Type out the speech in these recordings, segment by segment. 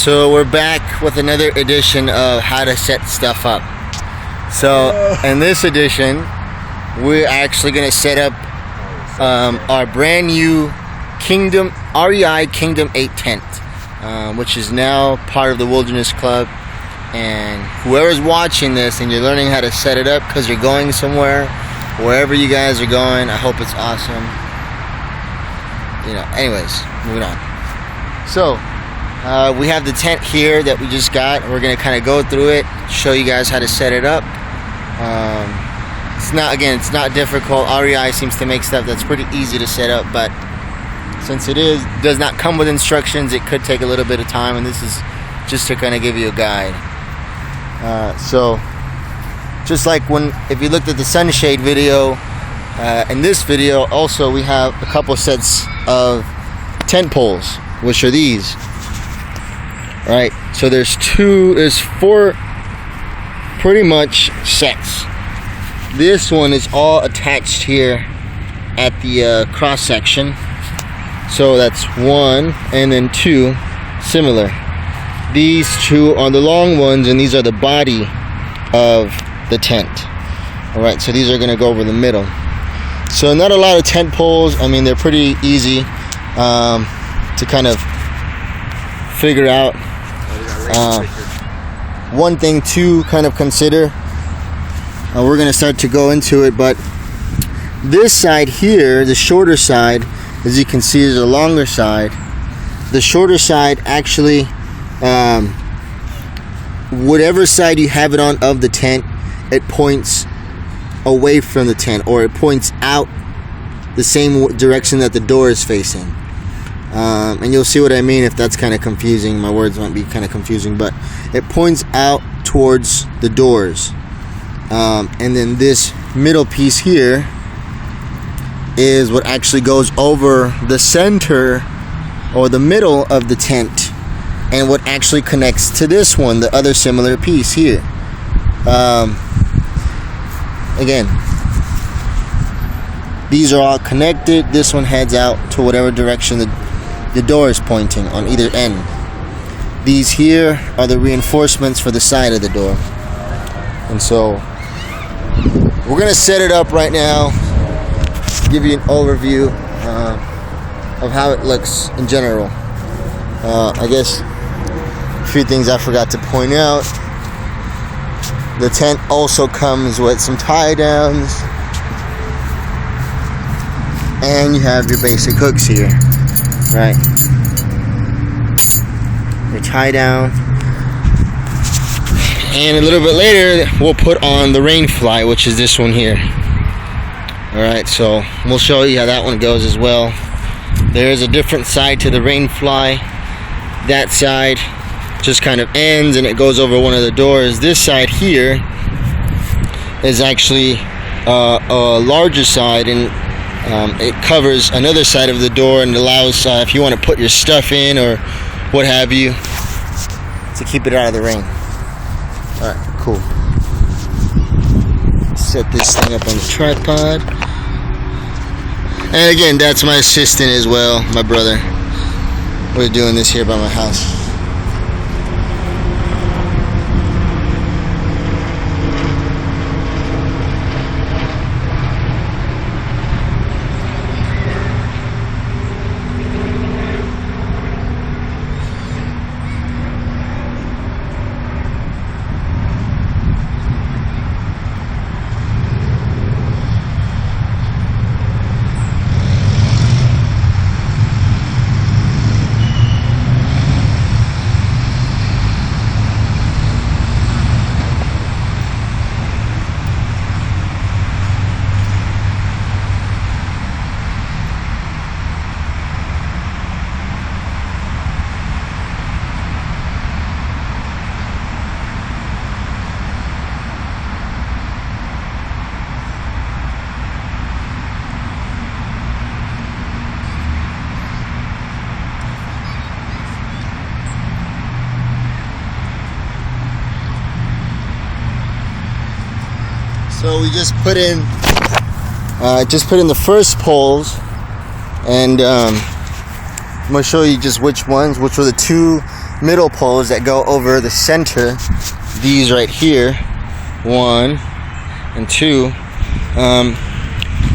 So we're back with another edition of how to set stuff up. So in this edition, we're actually going to set up our brand new Kingdom REI Kingdom 8 tent, which is now part of the Wilderness Club. And whoever's watching this and you're learning how to set it up because you're going somewhere, wherever you guys are going, I hope it's awesome. Anyways, moving on. So we have the tent here that we just got. We're going to kind of go through it, show you guys how to set it up. It's not difficult. REI seems to make stuff that's pretty easy to set up, but since it does not come with instructions, it could take a little bit of time, and this is just to kind of give you a guide. So just like if you looked at the sunshade video, in this video also we have a couple sets of tent poles, which are these. Right, so there's four pretty much sets. This one is all attached here at the cross section. So that's one, and then two similar. These two are the long ones, and these are the body of the tent. Alright, so these are going to go over the middle. So not a lot of tent poles. I mean, they're pretty easy to kind of figure out. One thing to kind of consider, we're going to start to go into it, but this side here, the shorter side, as you can see, is a longer side. The shorter side actually, whatever side you have it on of the tent, it points away from the tent, or it points out the same direction that the door is facing. And you'll see what I mean if that's kind of confusing. My words might be kind of confusing, but it points out towards the doors. And then this middle piece here is what actually goes over the center or the middle of the tent, and what actually connects to this one, the other similar piece here. Again, these are all connected. This one heads out to whatever direction the door is pointing on either end. These here are the reinforcements for the side of the door. And so we're going to set it up right now, give you an overview of how it looks in general. I guess a few things I forgot to point out. The tent also comes with some tie downs, and you have your basic hooks here, right? Your tie down, and a little bit later we'll put on the rain fly, which is this one here. Alright, so we'll show you how that one goes as well. There is a different side to the rain fly. That side just kind of ends and it goes over one of the doors. This side here is actually a larger side, and it covers another side of the door and allows if you want to put your stuff in or what have you, to keep it out of the rain. Alright, cool. Set this thing up on the tripod. And again, that's my assistant as well, my brother. We're doing this here by my house. So we just put in the first poles, and I'm going to show you just which were the two middle poles that go over the center. These right here, 1 and 2.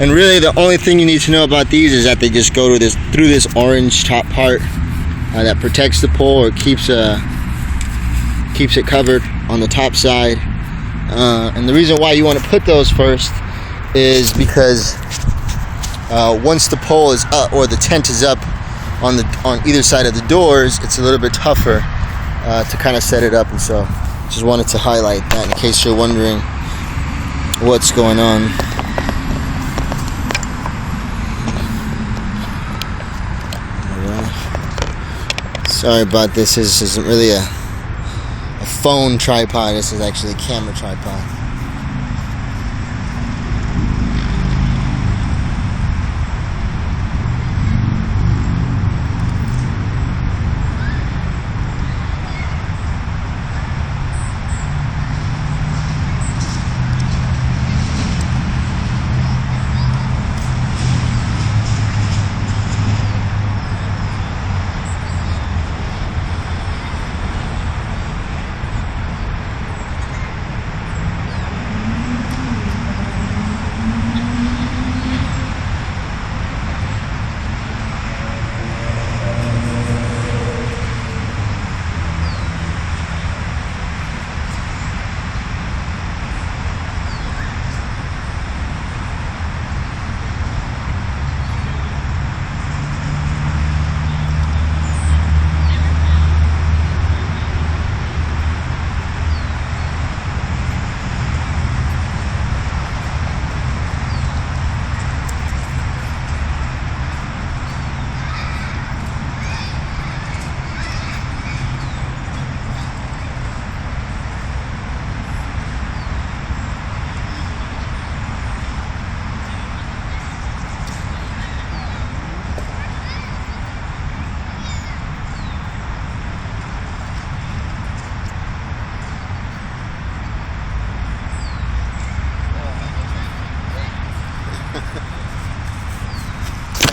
And really the only thing you need to know about these is that they just go to through this orange top part that protects the pole, or keeps it covered on the top side. And the reason why you want to put those first is because once the pole is up, or the tent is up on either side of the doors, it's a little bit tougher to kind of set it up. And so just wanted to highlight that in case you're wondering what's going on. Sorry about this. This isn't really a phone tripod. This is actually a camera tripod.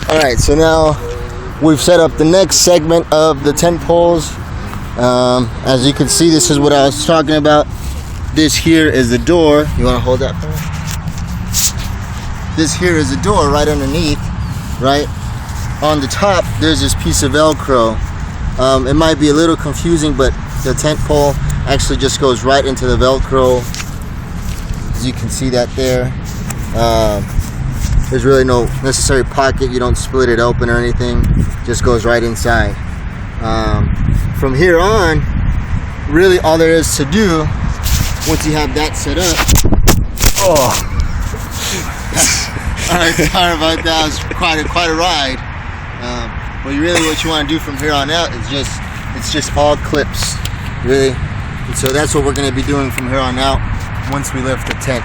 Alright, so now we've set up the next segment of the tent poles. As you can see, this is what I was talking about. This here is the door. You want to hold that for me? This here is the door right underneath, right? On the top, there's this piece of Velcro. It might be a little confusing, but the tent pole actually just goes right into the Velcro. As you can see that there. There's really no necessary pocket. You don't split it open or anything. Just goes right inside. From here on, really all there is to do, once you have that set up. Oh, alright, sorry about that. It's quite a ride. But really, what you want to do from here on out is it's just all clips, really. And so that's what we're going to be doing from here on out once we lift the tent.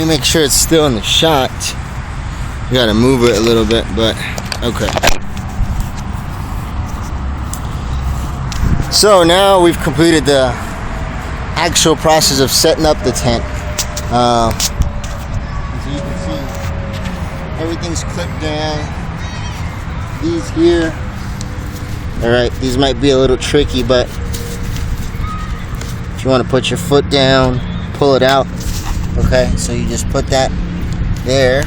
me make sure it's still in the shot. You gotta move it a little bit, but okay. So now we've completed the actual process of setting up the tent. As you can see, everything's clipped down. These here, alright, these might be a little tricky, but if you want to put your foot down, pull it out. Okay, so you just put that there,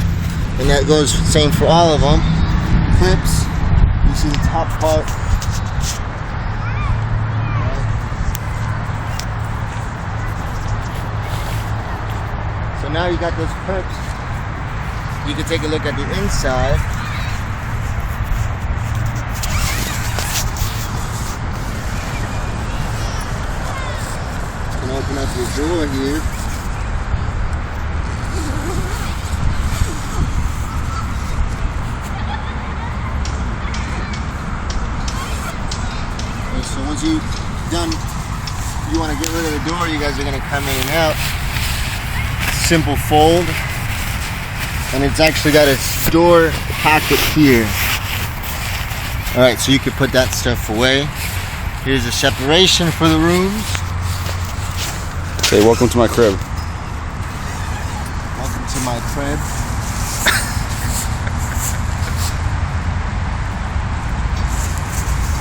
and that goes same for all of them. Clips, you see the top part. So now you got those clips. You can take a look at the inside. You can open up your door here. So once you've done, you want to get rid of the door, you guys are going to come in and out. Simple fold. And it's actually got a door pocket here. Alright, so you can put that stuff away. Here's a separation for the rooms. Hey, welcome to my crib. Welcome to my crib.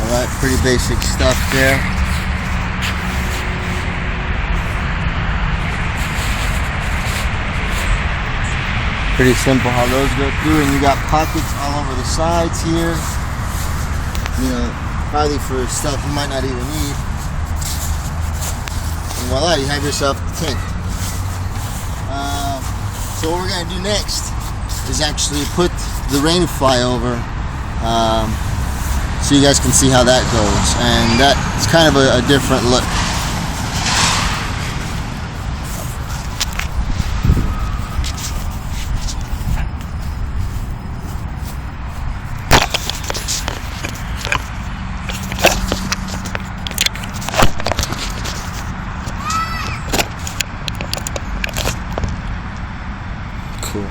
Alright, pretty basic stuff there. Pretty simple how those go through, and you got pockets all over the sides here. You know, probably for stuff you might not even need. And voila, you have yourself a tent. So what we're gonna do next is actually put the rain fly over. So you guys can see how that goes, and that's kind of a different look. Cool.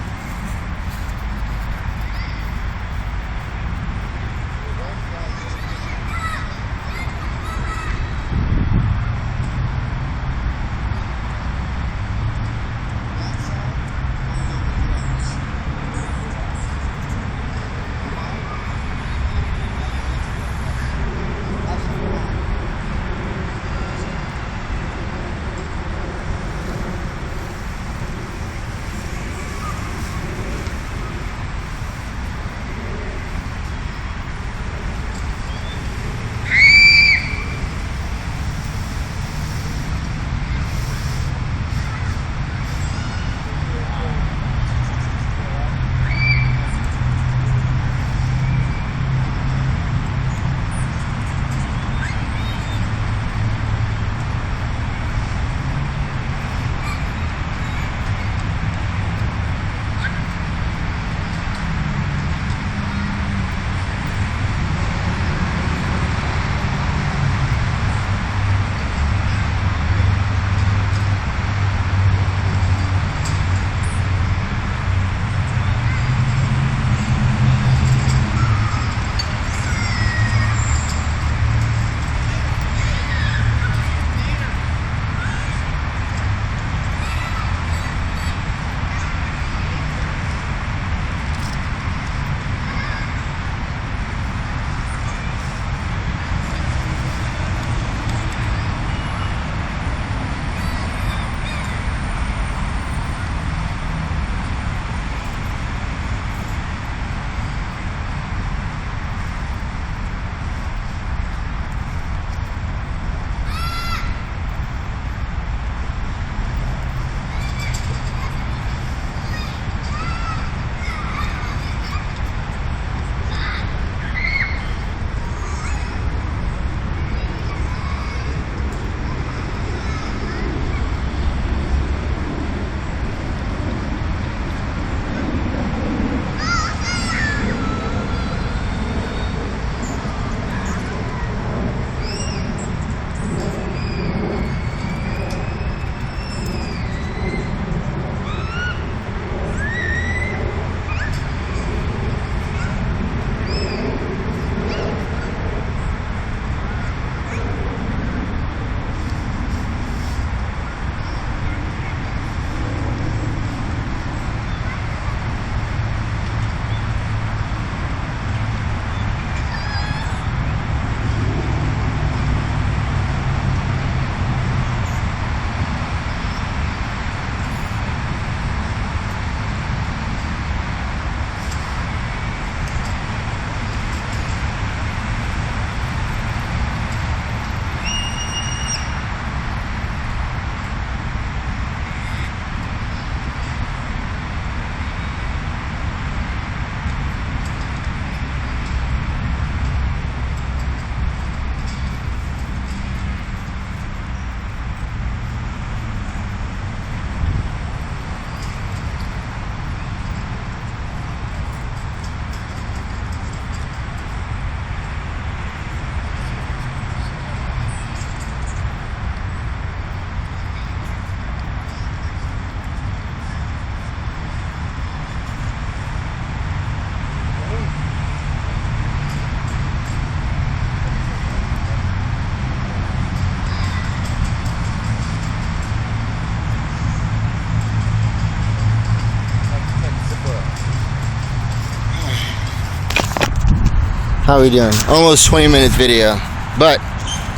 How are we doing? Almost 20-minute video, but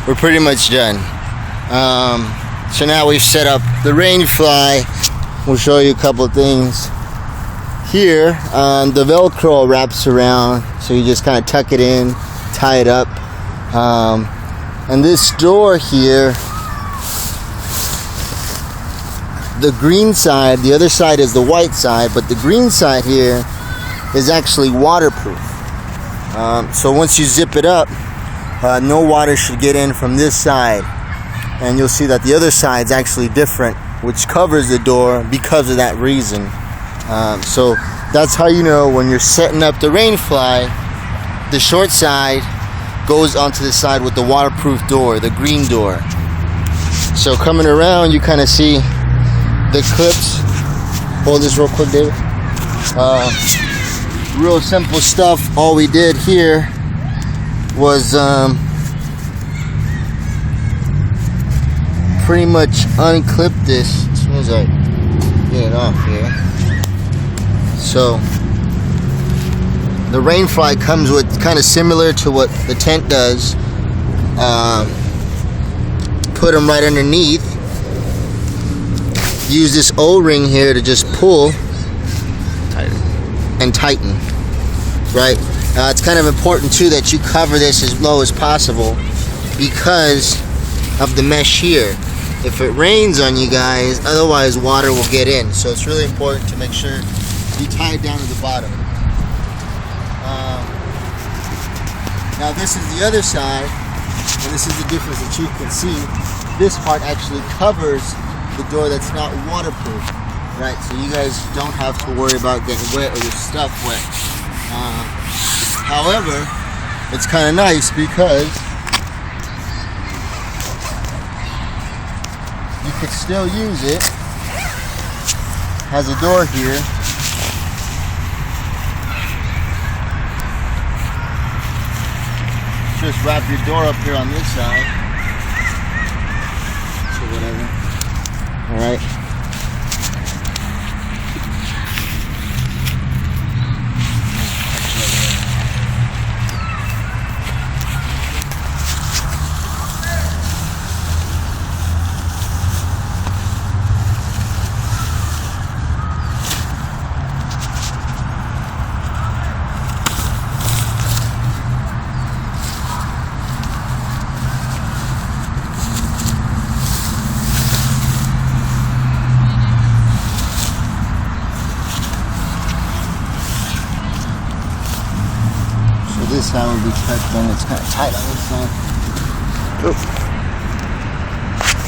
we're pretty much done. So now we've set up the rain fly. We'll show you a couple of things. Here, the Velcro wraps around, so you just kind of tuck it in, tie it up. And this door here, the green side, the other side is the white side, but the green side here is actually waterproof. So once you zip it up, no water should get in from this side. And you'll see that the other side's actually different, which covers the door because of that reason. So that's how you know when you're setting up the rain fly, the short side goes onto the side with the waterproof door, the green door. So coming around, you kind of see the clips. Hold this real quick, David. Real simple stuff. All we did here was pretty much unclip this as soon as I get it off here. So the rain fly comes with kind of similar to what the tent does. Put them right underneath. Use this O-ring here to just pull and tighten. Right? It's kind of important too that you cover this as low as possible because of the mesh here. If it rains on you guys, otherwise water will get in. So it's really important to make sure you tie it down to the bottom. Now this is the other side, and this is the difference that you can see. This part actually covers the door that's not waterproof, right? So you guys don't have to worry about getting wet or your stuff wet. However, it's kind of nice because you could still use it. Has a door here. Just wrap your door up here on this side. So whatever. Alright. This side will be cut, then it's kind of tight on this side. Oop.